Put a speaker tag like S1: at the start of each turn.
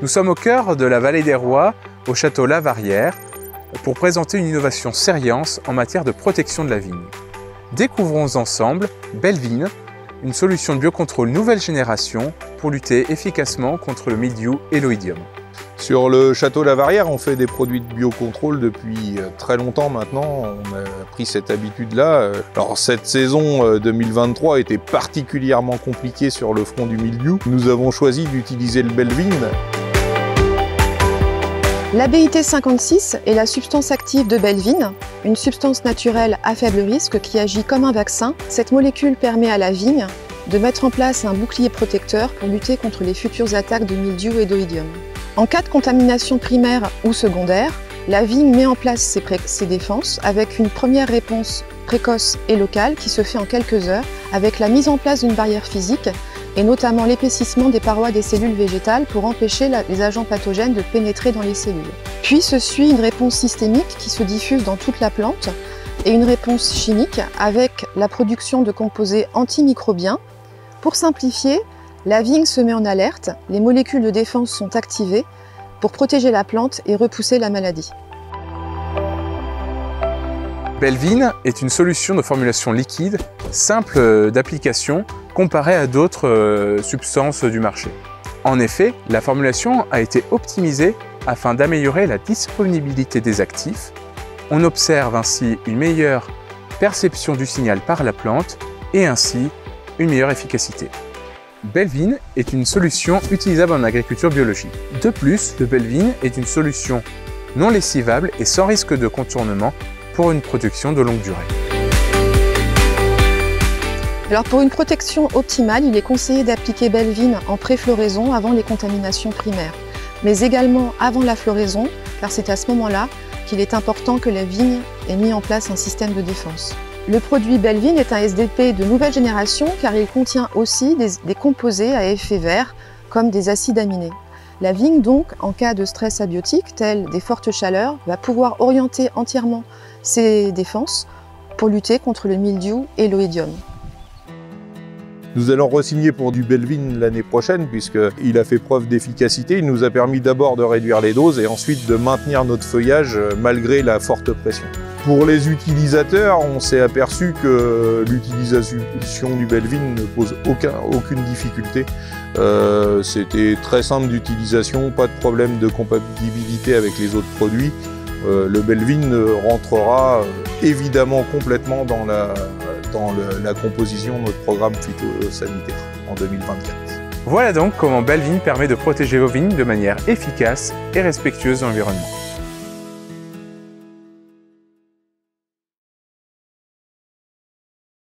S1: Nous sommes au cœur de la vallée des Rois, au château Lavarrière, pour présenter une innovation Serience en matière de protection de la vigne. Découvrons ensemble Belvine, une solution de biocontrôle nouvelle génération pour lutter efficacement contre le mildiou et l'oïdium.
S2: Sur le château Lavarrière, on fait des produits de biocontrôle depuis très longtemps maintenant. On a pris cette habitude-là. Alors cette saison 2023 était particulièrement compliquée sur le front du mildiou. Nous avons choisi d'utiliser le Belvine.
S3: La BIT 56 est la substance active de Belvine, une substance naturelle à faible risque qui agit comme un vaccin. Cette molécule permet à la vigne de mettre en place un bouclier protecteur pour lutter contre les futures attaques de mildiou et d'oïdium. En cas de contamination primaire ou secondaire, la vigne met en place ses défenses avec une première réponse précoce et locale qui se fait en quelques heures avec la mise en place d'une barrière physique et notamment l'épaississement des parois des cellules végétales pour empêcher les agents pathogènes de pénétrer dans les cellules. Puis se suit une réponse systémique qui se diffuse dans toute la plante et une réponse chimique avec la production de composés antimicrobiens. Pour simplifier, la vigne se met en alerte, les molécules de défense sont activées pour protéger la plante et repousser la maladie.
S1: Belvine est une solution de formulation liquide, simple d'application, comparée à d'autres substances du marché. En effet, la formulation a été optimisée afin d'améliorer la disponibilité des actifs. On observe ainsi une meilleure perception du signal par la plante et ainsi une meilleure efficacité. Belvine est une solution utilisable en agriculture biologique. De plus, le Belvine est une solution non lessivable et sans risque de contournement pour une production de longue durée.
S3: Alors pour une protection optimale, il est conseillé d'appliquer Belvine en pré-floraison avant les contaminations primaires, mais également avant la floraison, car c'est à ce moment-là qu'il est important que la vigne ait mis en place un système de défense. Le produit Belvine est un SDP de nouvelle génération car il contient aussi des composés à effet vert comme des acides aminés. La vigne donc, en cas de stress abiotique tel des fortes chaleurs, va pouvoir orienter entièrement ses défenses pour lutter contre le mildiou et l'oïdium.
S2: Nous allons re-signer pour du Belvine l'année prochaine puisqu'il a fait preuve d'efficacité. Il nous a permis d'abord de réduire les doses et ensuite de maintenir notre feuillage malgré la forte pression. Pour les utilisateurs, on s'est aperçu que l'utilisation du Belvine ne pose aucune difficulté. C'était très simple d'utilisation, pas de problème de compatibilité avec les autres produits. Le Belvine rentrera évidemment complètement dans la composition de notre programme phytosanitaire en 2024.
S1: Voilà donc comment Belvine permet de protéger vos vignes de manière efficace et respectueuse de l'environnement.